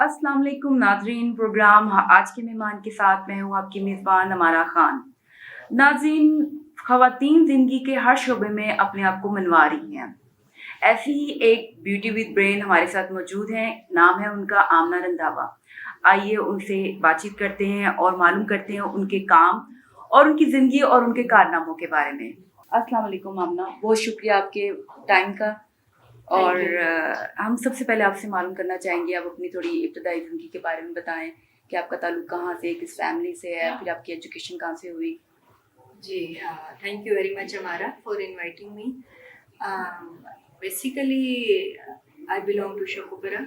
अस्सलाम वालेकुम नाज़रीन। प्रोग्राम आज के मेहमान के साथ मैं हूँ आपकी मेज़बान अमारा ख़ान। नाज़रीन, ख़वातीन ज़िंदगी के हर शोबे में अपने आप को मनवा रही हैं। ऐसी ही एक ब्यूटी विद ब्रेन हमारे साथ मौजूद हैं। नाम है उनका आमना रंधावा। आइए उनसे बातचीत करते हैं और मालूम करते हैं उनके काम और उनकी ज़िंदगी और उनके कारनामों के बारे में। अस्सलाम वालेकुम आमना, बहुत शुक्रिया आपके टाइम का। और थैंक यू। हम सबसे पहले आपसे मालूम करना चाहेंगे, आप अपनी थोड़ी इब्तदाई ज़िंदगी के बारे में बताएं कि आपका ताल्लुक कहाँ से, किस फैमिली से है, फिर आपकी एजुकेशन कहाँ से हुई। जी, thank you very much Amara for inviting me. Basically I belong to Shekhupura.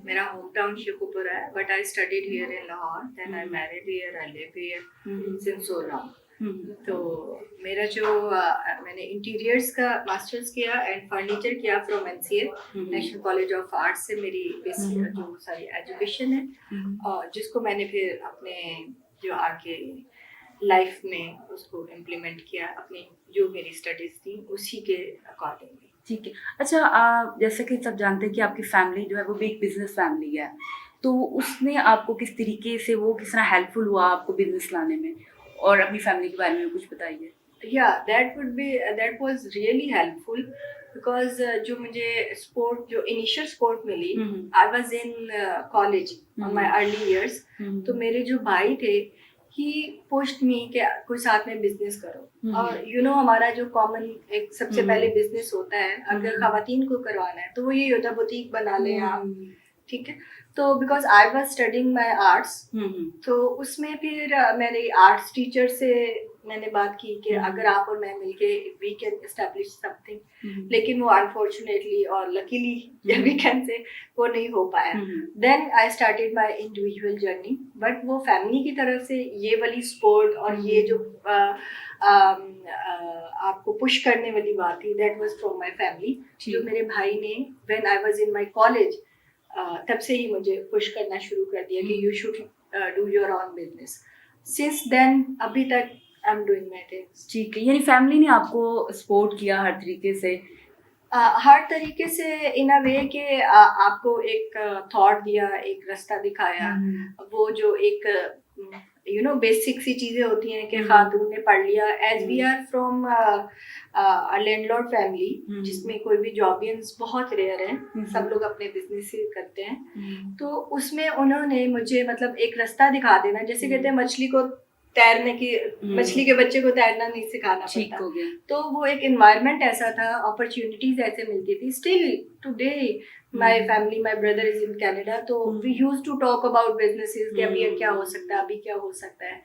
मेरा होम टाउन शेखुपुरा है, but I studied here in Lahore, then I married here, I live here since so long. तो मेरा जो मैंने इंटीरियर्स का मास्टर्स किया एंड फर्नीचर किया from NCA, National College of Arts से मेरी बेसिक जो सारी एजुकेशन है, और जिसको मैंने फिर अपने जो आगे लाइफ में उसको इम्प्लीमेंट किया, अपनी जो मेरी स्टडीज थी उसी के अकॉर्डिंगली। ठीक है। अच्छा, जैसा कि सब जानते हैं कि आपकी फैमिली जो है वो भी एक बिजनेस फैमिली है, तो उसने आपको किस तरीके से, वो किस तरह हेल्पफुल हुआ आपको बिजनेस लाने में, और अपनी फैमिली के बारे में कुछ बताइए। That was really helpful because जो मुझे स्पोर्ट, जो इनिशियल सपोर्ट मिली, I was in college on my early years. तो मेरे जो भाई थे, ही पुश्ड मी कि कोई साथ में बिजनेस करो। और हमारा जो कॉमन एक सबसे पहले बिजनेस होता है, अगर खवातीन को करवाना है तो वो यही होता है, बुटीक बना लें आप, ठीक है। तो because I was studying my arts, तो उसमें फिर मेरे आर्ट्स टीचर से मैंने बात की कि अगर आप और मैं मिलके वी कैन एस्टैब्लिश समथिंग, लेकिन वो अनफॉर्चुनेटली और लकीली वी कैन से वो नहीं हो पाया। Then I started my individual journey, but वो फैमिली की तरफ से ये वाली सपोर्ट और ये जो आपको पुश करने वाली बात थी, that was from my family. जो मेरे भाई ने when I was in my college, तब से ही मुझे पुश करना शुरू कर दिया कि you should do your own business. Since then अभी तक I am doing my things. ठीक है, यानी फैमिली ने आपको सपोर्ट किया हर तरीके से। हर तरीके से, इन अ वे कि आपको एक थॉट दिया, एक रास्ता दिखाया। वो जो एक बेसिक सी चीजें होती हैं कि खातून ने पढ़ लिया, as we are from landlord family जिसमें कोई भी जॉबियंस बहुत रेयर है, सब लोग अपने बिजनेस ही करते हैं। तो उसमें उन्होंने मुझे मतलब एक रास्ता दिखा देना, जैसे कहते हैं मछली को तैरने की, मछली के बच्चे को तैरना नहीं सिखाना पड़ता। तो वो एक एनवायरनमेंट ऐसा था, अपॉर्चुनिटीज ऐसे मिलती थी। Still today my family, my brother is in Canada, तो we used to talk about businesses कि अभी क्या हो सकता है, अभी क्या हो सकता है।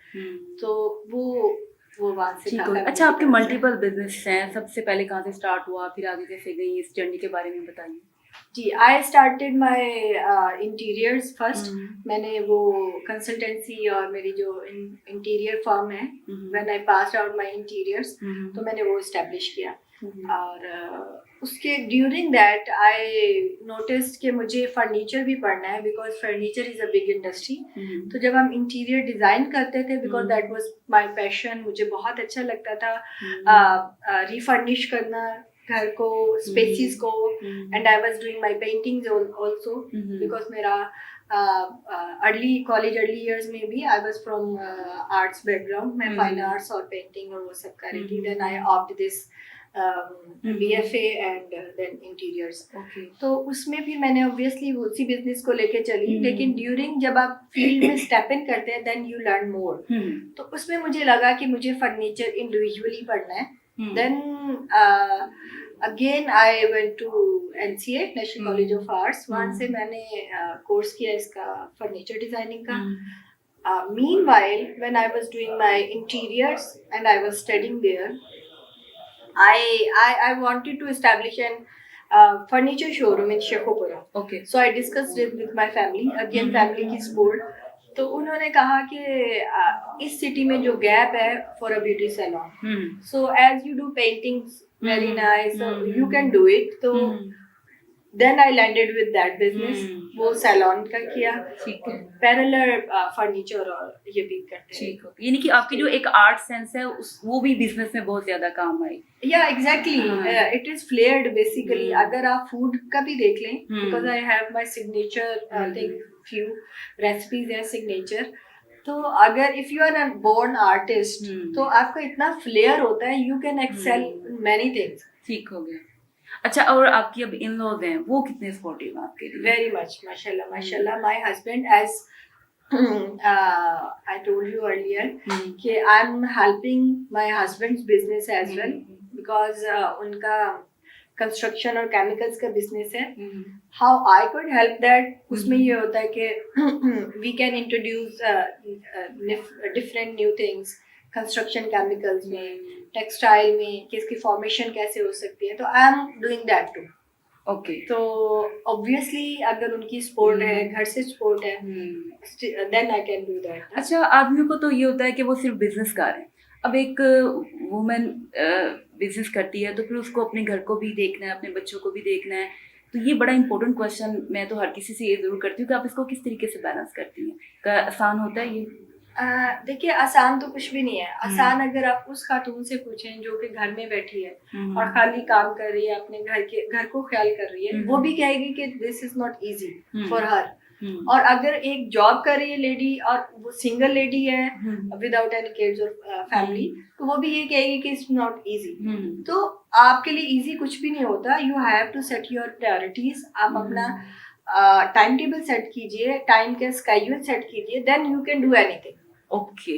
तो वो बात से था। अच्छा, आपके मल्टीपल बिजनेस हैं, सबसे पहले कहाँ से स्टार्ट हुआ, फिर आगे कैसे गई, इस जर्नी के बारे में बताइए। जी, I started my interiors first. मैंने वो कंसल्टेंसी और मेरी जो इंटीरियर फर्म है, when I passed out my interiors, तो मैंने वो इस्टेब्लिश किया। और उसके ड्यूरिंग दैट आई नोटिस्ड कि मुझे फर्नीचर भी पढ़ना है, because furniture is a big industry. तो जब हम इंटीरियर डिज़ाइन करते थे, because that was my passion, मुझे बहुत अच्छा लगता था रिफर्निश करना घर को, स्पेसिस को, and I was doing my paintings also, because मेरा अर्ली ईयर्स में भी I was from arts background, मैं फाइन आर्ट्स और पेंटिंग और वो सब कर रही थी। Then I opt this BFA and then interiors. तो उसमें भी मैंने ऑब्वियसली उसी बिजनेस को लेके चली, लेकिन ड्यूरिंग जब आप फील्ड में स्टेप इन करते हैं, देन यू लर्न मोर। तो उसमें मुझे लगा कि मुझे फर्नीचर इंडिविजुअली पढ़ना है। Then again I went to NCA, National College of Arts. वहाँ से मैंने कोर्स किया इसका फर्नीचर डिजाइनिंग का। Meanwhile, when I was doing my interiors and I was studying there, I wanted to establish an furniture showroom in Shekhupura. Okay. So I discussed it with my family. Again, family की support. तो उन्होंने कहा कि इस city में जो gap है for a beauty salon, so as you do paintings very nice, you can do it. तो then I landed with that business, वो सैलून का किया, पैरेलल फर्नीचर और ये भी करते हैं। यानी कि आपकी जो एक आर्ट सेंस है वो भी बिजनेस में बहुत ज्यादा काम आई। या exactly, it is flared basically. अगर आप फूड का भी देख लें, because I have my signature thing few recipes हैं सिग्नेचर। तो अगर if you are a born artist तो आपका इतना फ्लेयर होता है, you can excel many things. ठीक हो गया। अच्छा, और आपकी अब इन लॉज हैं, वो कितने सपोर्टिव हैं आपके लिए? वेरी मच, माशाल्लाह माशाल्लाह। My husband as I told you earlier कि I'm helping my husband's business as well because उनका कंस्ट्रक्शन और केमिकल्स का बिजनेस है। How I could help that, उसमें ये होता है कि we can introduce different new things construction chemicals में, टेक्सटाइल में, कि इसकी फॉर्मेशन कैसे हो सकती है, तो I am doing that too. Okay. तो ऑब्वियसली अगर उनकी सपोर्ट है, घर से सपोर्ट है, then I can do that. अच्छा, आदमी को तो ये होता है कि वो सिर्फ बिजनेस कर है। अब एक वुमेन बिजनेस करती है तो फिर उसको अपने घर को भी देखना है, अपने बच्चों को भी देखना है। तो ये बड़ा इंपॉर्टेंट क्वेश्चन मैं तो हर किसी से ये जरूर करती हूँ कि आप इसको किस तरीके से बैलेंस करती हैं? क्या आसान होता है ये? देखिए, आसान तो कुछ भी नहीं है। आसान अगर आप उस खातून से पूछें जो कि घर में बैठी है और खाली काम कर रही है, अपने घर को ख्याल कर रही है, वो भी कहेगी कि this is not easy for her. और अगर एक जॉब कर रही है लेडी और वो सिंगल लेडी है विदाउट एनी किड्स और फैमिली, तो वो भी ये कहेगी कि इट्स नॉट इजी। तो आपके लिए इजी कुछ भी नहीं होता। You have to set your priorities. आप अपना टाइम टेबल सेट कीजिए, टाइम का स्केड्यूल सेट कीजिए, then you can do anything. Okay.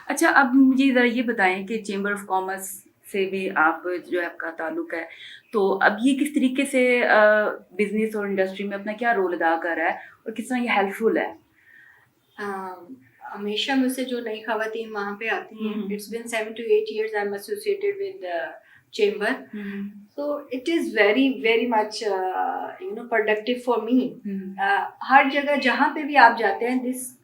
अच्छा, अब मुझे ज़रा ये बताएं कि चेंबर ऑफ कॉमर्स से भी आप जो है आपका ताल्लुक है, तो अब ये किस तरीके से बिजनेस और इंडस्ट्री में अपना क्या रोल अदा कर रहा है और किस तरह ये हेल्पफुल है? हमेशा मुझसे जो नई खवातीन वहाँ पे आती हैं, it's been 7 to 8 years I am associated with chamber, so it is very much productive for me। हर जगह जहाँ पे भी आप जाते हैं, this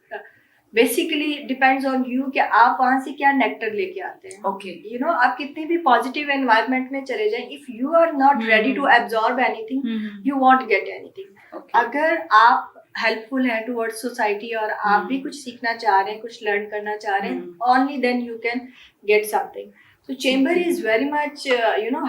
basically depends on you कि आप वहाँ से क्या नेक्टर लेके आते हैं। ओके। आप कितनी भी पॉजिटिव एनवायरनमेंट में चले जाएं, if you are not ready to absorb anything, you won't get anything. अगर आप हेल्पफुल है टुवर्ड्स सोसाइटी और आप भी कुछ सीखना चाह रहे हैं, कुछ लर्न करना चाह रहे हैं, only then you can get something. So chamber is very much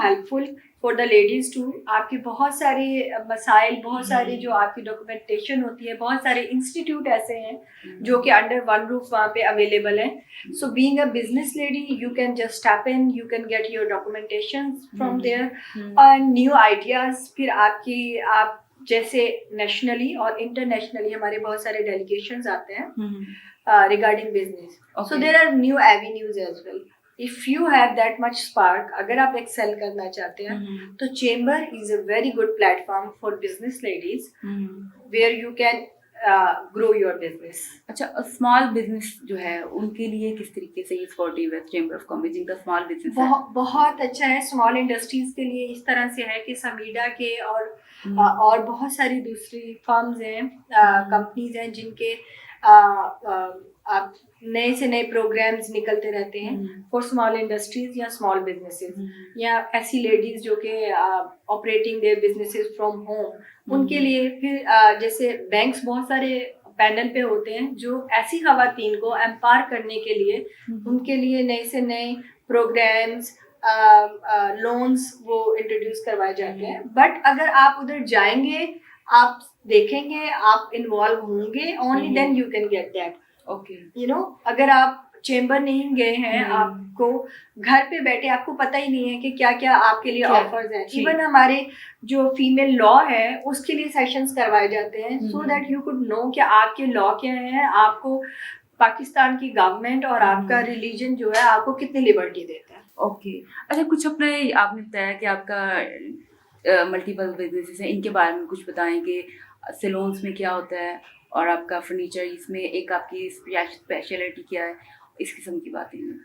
helpful for the ladies too। आपकी बहुत सारे मसाइल, बहुत सारी जो आपकी डॉक्यूमेंटेशन होती है, बहुत सारे इंस्टीट्यूट ऐसे हैं जो कि अंडर वन रूफ वहाँ पे अवेलेबल हैं। So being a business lady, you can just step in, you can get your documentation from there and new ideas. फिर आप जैसे नेशनली और इंटरनेशनली हमारे बहुत सारे डेलीगेशंस आते हैं regarding business. So there are new avenues as well. If you have that much spark, अगर आप excel करना चाहते हैं, तो chamber is a very good platform for business ladies where you can grow your business। अच्छा, small business जो है उनके लिए किस तरीके से ये सपोर्टिव है चेंबर ऑफ कॉमर्स जिनका स्मॉल बिजनेस है? बहुत अच्छा है। स्मॉल इंडस्ट्रीज के लिए इस तरह से है कि समीडा के और बहुत सारी दूसरी फर्म्स हैं, कंपनीज हैं जिनके आप नए से नए प्रोग्राम्स निकलते रहते हैं फॉर स्मॉल इंडस्ट्रीज या स्मॉल बिजनेसेस, या ऐसी लेडीज जो कि operating their businesses from home, उनके लिए। फिर जैसे बैंक्स बहुत सारे पैनल पे होते हैं जो ऐसी खवातीन को एम्पावर करने के लिए, उनके लिए नए से नए प्रोग्राम्स, लोन्स वो इंट्रोड्यूस करवाए जाते हैं। बट अगर आप उधर जाएंगे, आप देखेंगे, आप इन्वॉल्व होंगे, only then you can get that. Okay. अगर आप चेंबर नहीं गए हैं, आपको घर पे बैठे आपको पता ही नहीं है कि क्या क्या आपके लिए ऑफर्स हैं। इवन हमारे जो फीमेल लॉ है उसके लिए सेशंस करवाए जाते हैं, so that you could know कि आपके लॉ क्या हैं, आपको पाकिस्तान की गवर्नमेंट और आपका रिलीजन जो है आपको कितनी लिबर्टी देता है। ओके। अच्छा, कुछ अपने आपने बताया कि आपका मल्टीपल बिजनेसेस है, इनके बारे में कुछ बताएं कि सैलून्स में क्या होता है और आपका फर्नीचर, इसमें एक आपकी स्पेशलिटी क्या है, इस किस्म की बातें हैं।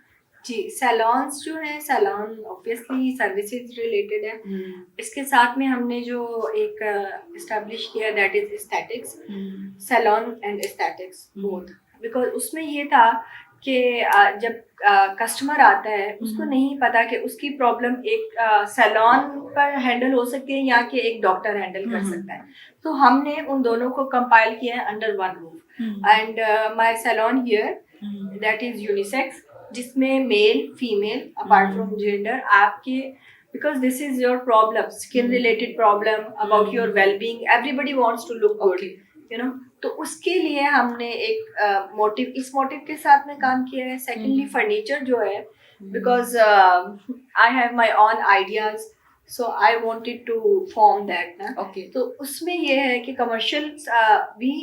जी, सैलून्स जो है, सैलून ऑब्वियसली सर्विसेज रिलेटेड है। इसके साथ में हमने जो एक एस्टैब्लिश किया, that is aesthetics, salon and aesthetics both. Because उसमें ये था कि जब कस्टमर आता है उसको नहीं पता कि उसकी प्रॉब्लम एक सैलून पर हैंडल हो सकती है या कि एक डॉक्टर हैंडल कर सकता है। तो हमने उन दोनों को कंपाइल किया है under one roof. And my salon here that is unisex, जिसमें male female apart from gender आपके, because this is your problem, skin related problem, about your well-being, everybody wants to look good, तो उसके लिए हमने एक motive, इस motive के साथ में काम किया है. सेकेंडली फर्नीचर जो है, because I have my own ideas, so I wanted to form that ना. ओके. तो उसमें ये है कि कमर्शियल भी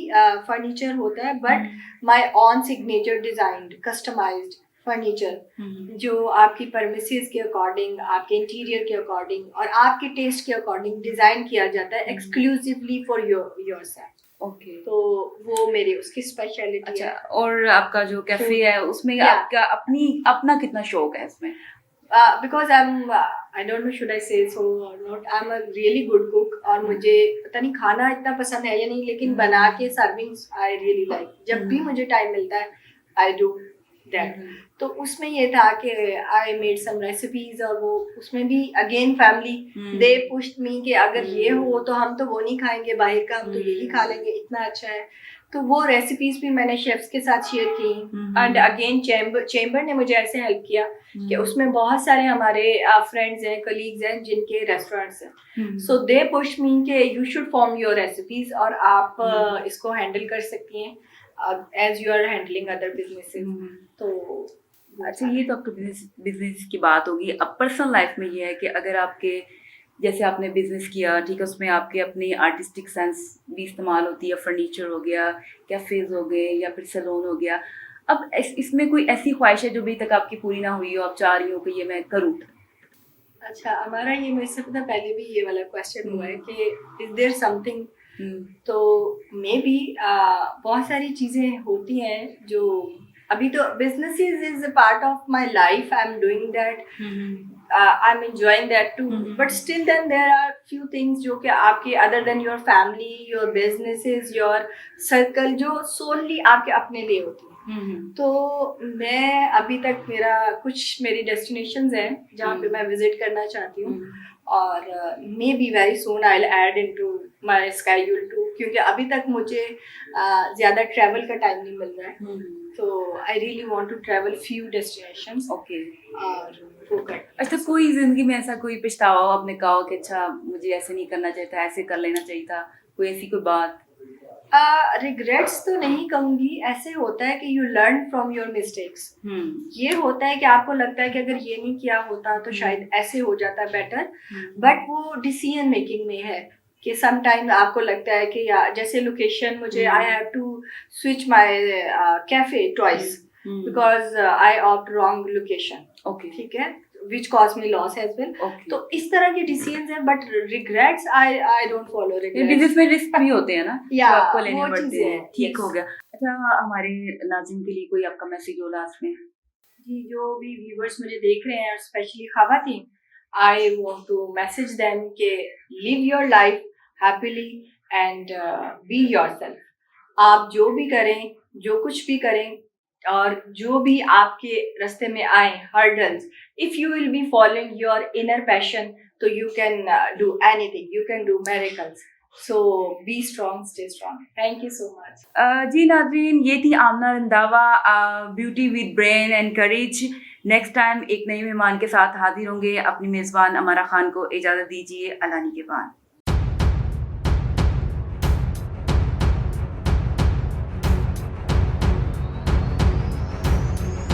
फर्नीचर होता है, but my own signature designed customized furniture जो आपकी परमिसेस के अकॉर्डिंग, आपके इंटीरियर के अकॉर्डिंग और आपके टेस्ट के अकॉर्डिंग डिजाइन किया जाता है एक्सक्लूसिवली फॉर योरसेल्फ. ओके. तो वो मेरी उसकी स्पेशलिटी अच्छा. है. और आपका जो कैफे है उसमें Yeah. आपका अपना कितना शौक है इसमें? Because I don't know should I say so or not, I'm a really good cook और मुझे पता नहीं खाना इतना पसंद है या नहीं, लेकिन बना के सर्विंग्स I really like. जब भी मुझे टाइम मिलता है I do that. तो उसमें ये था कि I made some recipes और वो उसमें भी again family they pushed me कि अगर ये हो तो हम तो वो नहीं खाएंगे बाहर का, हम तो यही खा लेंगे, इतना अच्छा है. तो वो रेसिपीज भी मैंने शेफ्स के साथ शेयर की. एंड अगेन चेंबर ने मुझे ऐसे हेल्प किया कि उसमें बहुत सारे हमारे फ्रेंड्स हैं, कलीग्स हैं जिनके रेस्टोरेंट्स हैं. सो दे पुश मी कि you should form your recipes और आप इसको हैंडल कर सकती हैं as you are handling other businesses. तो अच्छा, ये तो आपके बिजनेस की बात होगी. अब पर्सनल लाइफ में ये है कि अगर आपके जैसे आपने बिजनेस किया, ठीक है, उसमें आपके अपनी आर्टिस्टिक सेंस भी इस्तेमाल होती है. फर्नीचर हो गया, कैफेज हो गए या फिर सैलून हो गया. अब इसमें कोई ऐसी ख्वाहिश है जो अभी तक आपकी पूरी ना हुई हो, आप चाह रही हो कि ये मैं करूँ? अच्छा, हमारा ये मेरे से पता पहले भी ये वाला क्वेश्चन हुआ है कि इज देयर समथिंग. तो मे बी बहुत सारी चीज़ें होती हैं जो अभी तो business is a part of my life. I am doing that, I am enjoying that too, but still then there are few things जो कि आपके other than your family, your businesses, your circle जो सोनली आपके अपने लिए होती है. तो मैं अभी तक मेरी डेस्टिनेशंस हैं जहाँ पे मैं विजिट करना चाहती हूँ और maybe very soon I will add into my schedule too, क्योंकि अभी तक मुझे ज़्यादा ट्रैवल का टाइम नहीं मिल रहा है. तो I really want to travel few destinations. Okay. और वो कर. अच्छा, कोई जिंदगी में ऐसा कोई पछतावा हो, आपने कहा हो कि अच्छा मुझे ऐसे नहीं करना चाहिए था, ऐसे कर लेना चाहिए था, कोई ऐसी कोई बात? रिग्रेट्स तो नहीं कहूँगी. ऐसे होता है कि you learn from your mistakes. ये होता है कि आपको लगता है कि अगर ये नहीं किया होता तो शायद ऐसे हो जाता बेटर, बट वो डिसीजन मेकिंग में है कि सम टाइम आपको लगता है कि या जैसे लोकेशन मुझे I have to switch my cafe twice because I opt wrong location. Okay. ठीक है, which caused me loss as well. Okay. तो इस तरह के डिसीजंस हैं, but regrets I don't follow regrets. Business में रिस्क भी होते हैं ना, या जो आपको लेने वो पड़ते चीजें हैं. हैं. ठीक Yes. हो गया. अच्छा, हमारे नाज़रीन के लिए कोई आपका मैसेज हो लास्ट में? जी, जो भी व्यूअर्स मुझे देख रहे हैं, स्पेशली खवातीन, I want to message them के live your life happily and be yourself. आप जो भी करें, जो कुछ भी करें और जो भी आपके रास्ते में आए hurdles, if you will be following your inner passion, तो you can do anything, you can do miracles. So be strong, stay strong. Thank you so much. जी नाज़रीन, ये थी Amna Randhawa, beauty with brain and courage. Next time एक नए मेहमान के साथ हाजिर होंगे. अपनी मेज़बान अमारा खान को इजाज़त दीजिए. अल्लाह निगहबान.